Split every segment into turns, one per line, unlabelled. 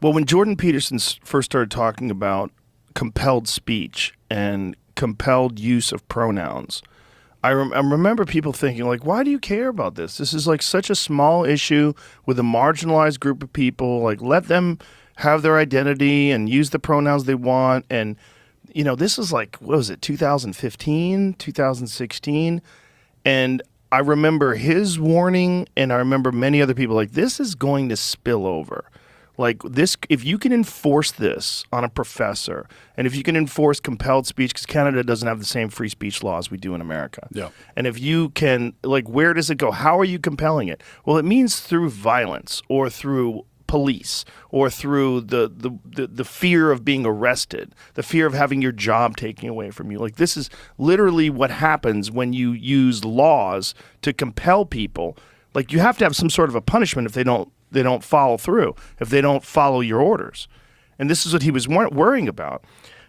Well, when Jordan Peterson first started talking about compelled speech and compelled use of pronouns, I remember people thinking, like, why do you care about this? This is like such a small issue with a marginalized group of people. Like, let them have their identity and use the pronouns they want. And, you know, this is like, what was it, 2015, 2016? And I remember his warning, and I remember many other people like, this is going to spill over. Like this, if you can enforce this on a professor, and if you can enforce compelled speech, because Canada doesn't have the same free speech laws we do in America.
Yeah.
And if you can, like, where does it go? How are you compelling it? Well, it means through violence or through police or through the fear of being arrested, the fear of having your job taken away from you. Like, this is literally what happens when you use laws to compel people. Like, you have to have some sort of a punishment if they don't follow through, if they don't follow your orders. And this is what he was worrying about.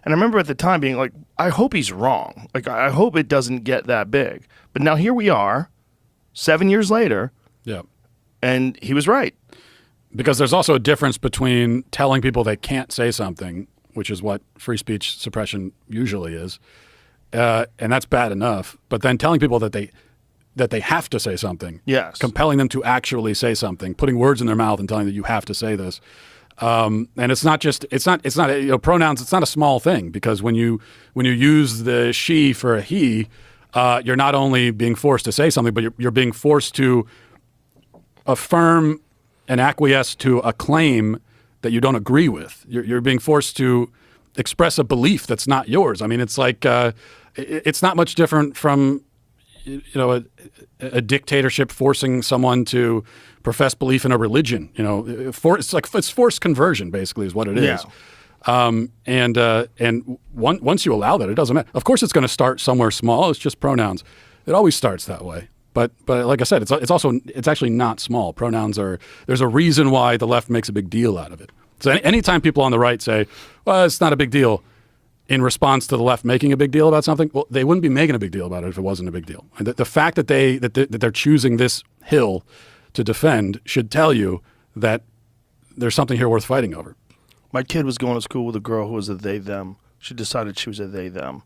And I remember at the time being like, I hope he's wrong. Like, I hope it doesn't get that big. But now here we are, 7 years later,
yeah,
and he was right.
Because there's also a difference between telling people they can't say something, which is what free speech suppression usually is, and that's bad enough, but then telling people that they have to say something.
Yes.
Compelling them to actually say something, putting words in their mouth and telling them that you have to say this. And it's not you know, pronouns. It's not a small thing, because when you use the she for a he, you're not only being forced to say something, but you're being forced to affirm and acquiesce to a claim that you don't agree with. You're being forced to express a belief that's not yours. I mean, it's like it's not much different from, you know, a dictatorship forcing someone to profess belief in a religion. You know, it's forced conversion, basically, is what it is. And once you allow that, it doesn't matter. Of course, it's going to start somewhere small. It's just pronouns. It always starts that way. But like I said, it's actually not small. Pronouns there's a reason why the left makes a big deal out of it. So anytime people on the right say, well, it's not a big deal, in response to the left making a big deal about something, well, they wouldn't be making a big deal about it if it wasn't a big deal. And the fact that they're choosing this hill to defend should tell you that there's something here worth fighting over.
My kid was going to school with a girl who was a they, them. She decided she was a they, them.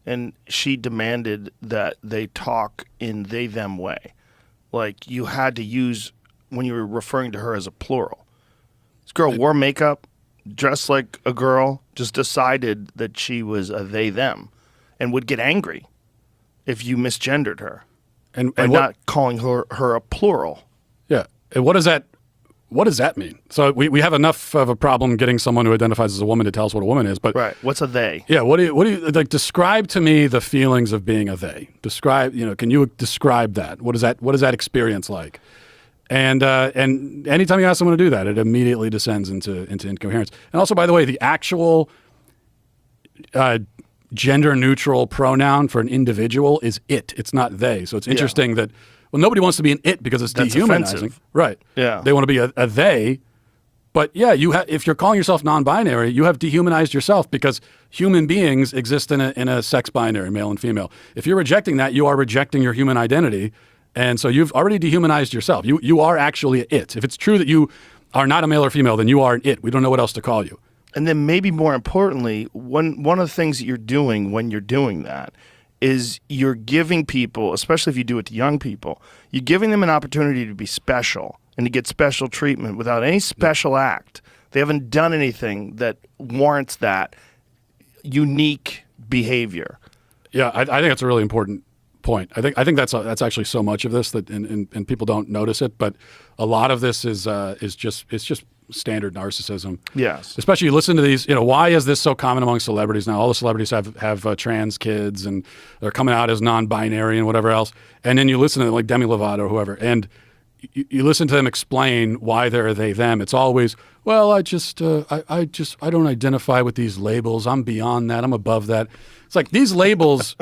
And she demanded that they talk in they, them way. Like, you had to use, when you were referring to her as a plural. This girl wore makeup, dressed like a girl, just decided that she was a they, them, and would get angry if you misgendered her and not calling her a plural.
Yeah. And what does that mean? So we have enough of a problem getting someone who identifies as a woman to tell us what a woman is, but
right. What's a they?
Yeah. What do you like? Describe to me the feelings of being a they. Describe, you know, can you describe that? What is that experience like? And anytime you ask someone to do that, it immediately descends into incoherence. And also, by the way, the actual gender neutral pronoun for an individual is it. It's not they. So it's interesting that, well, nobody wants to be an it because it's dehumanizing.
Offensive.
Right.
Yeah.
They want to be a they. But yeah, if you're calling yourself non-binary, you have dehumanized yourself, because human beings exist in a sex binary, male and female. If you're rejecting that, you are rejecting your human identity. And so you've already dehumanized yourself. You are actually it. If it's true that you are not a male or female, then you are an it. We don't know what else to call you.
And then maybe more importantly, one of the things that you're doing when you're doing that is you're giving people, especially if you do it to young people, you're giving them an opportunity to be special and to get special treatment without any special act. They haven't done anything that warrants that unique behavior.
Yeah, I think that's a really important point. I think that's actually so much of this that and people don't notice it, but a lot of this is just standard narcissism.
Yes.
Especially you listen to these, you know, why is this so common among celebrities now? All the celebrities have trans kids and they're coming out as non-binary and whatever else. And then you listen to them, like Demi Lovato or whoever, and you listen to them explain why they're they, them. It's always, well, I don't identify with these labels. I'm beyond that. I'm above that. It's like, these labels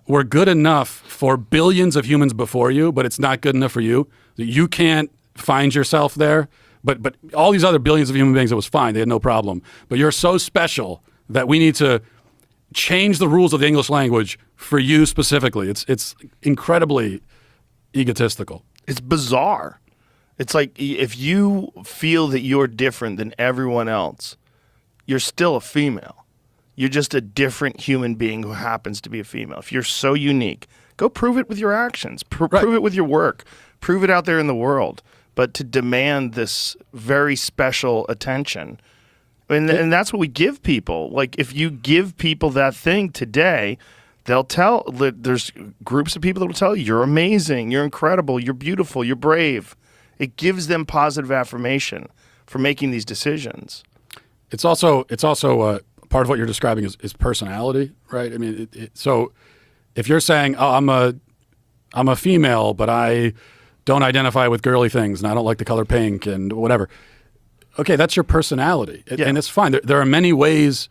were good enough for billions of humans before you, but it's not good enough for you. You can't find yourself there. But all these other billions of human beings, it was fine. They had no problem. But you're so special that we need to change the rules of the English language for you specifically. It's incredibly egotistical.
It's bizarre. It's like if you feel that you're different than everyone else, you're still a female. You're just a different human being who happens to be a female. If you're so unique, go prove it with your actions. Prove it with your work. Prove it out there in the world. But to demand this very special attention, and that's what we give people. Like, if you give people that thing today, they'll tell, there's groups of people that will tell you, you're amazing, you're incredible, you're beautiful, you're brave. It gives them positive affirmation for making these decisions.
It's also part of what you're describing is personality, right? I mean, so if you're saying, oh, I'm a female, but I don't identify with girly things and I don't like the color pink and whatever. Okay, that's your personality, and it's fine. There are many ways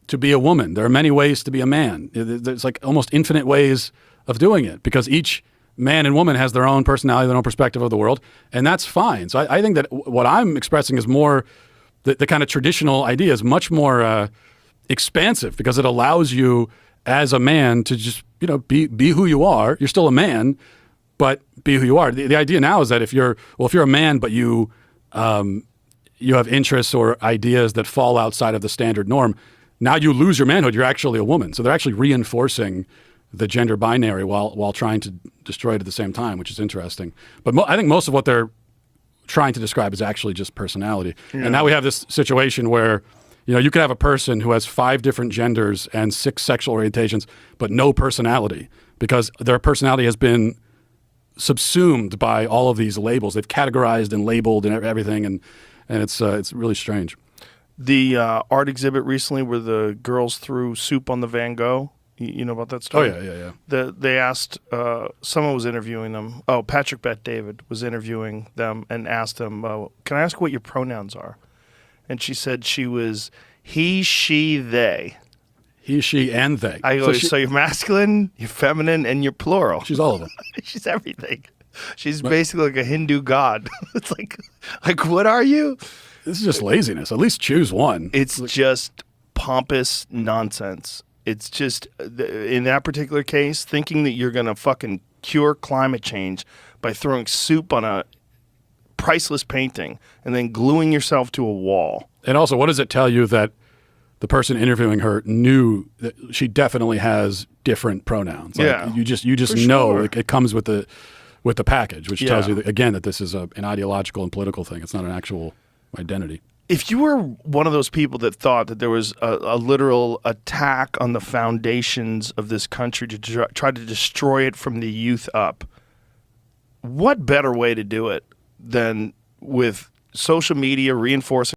to be a woman. There are many ways to be a man. There's like almost infinite ways of doing it because each man and woman has their own personality, their own perspective of the world, and that's fine. So I think that what I'm expressing is more the kind of traditional idea is much more expansive because it allows you as a man to just be who you are. You're still a man, but be who you are. The idea now is that if you're a man, but you have interests or ideas that fall outside of the standard norm, now you lose your manhood. You're actually a woman. So they're actually reinforcing the gender binary while trying to destroy it at the same time, which is interesting. But I think most of what they're trying to describe is actually just personality. Yeah. And now we have this situation where you could have a person who has 5 different genders and 6 sexual orientations, but no personality because their personality has been subsumed by all of these labels. They've categorized and labeled and everything, and it's really strange.
The art exhibit recently where the girls threw soup on the Van Gogh. You know about that story?
Oh, yeah.
They asked, someone was interviewing them. Oh, Patrick Bet-David was interviewing them and asked them, can I ask what your pronouns are? And she said she was he, she, they.
He, she, and they.
I go, so you're masculine, you're feminine, and you're plural.
She's all of them.
She's everything. She's basically like a Hindu god. It's like what are you?
This is just laziness. At least choose one.
It's just pompous nonsense. It's just, in that particular case, thinking that you're going to fucking cure climate change by throwing soup on a priceless painting and then gluing yourself to a wall.
And also, what does it tell you that the person interviewing her knew that she definitely has different pronouns? Like,
yeah,
you just know
sure.
Like, it comes with the package, which tells you that, again, that this is an ideological and political thing. It's not an actual identity.
If you were one of those people that thought that there was a literal attack on the foundations of this country to try to destroy it from the youth up, what better way to do it than with social media reinforcing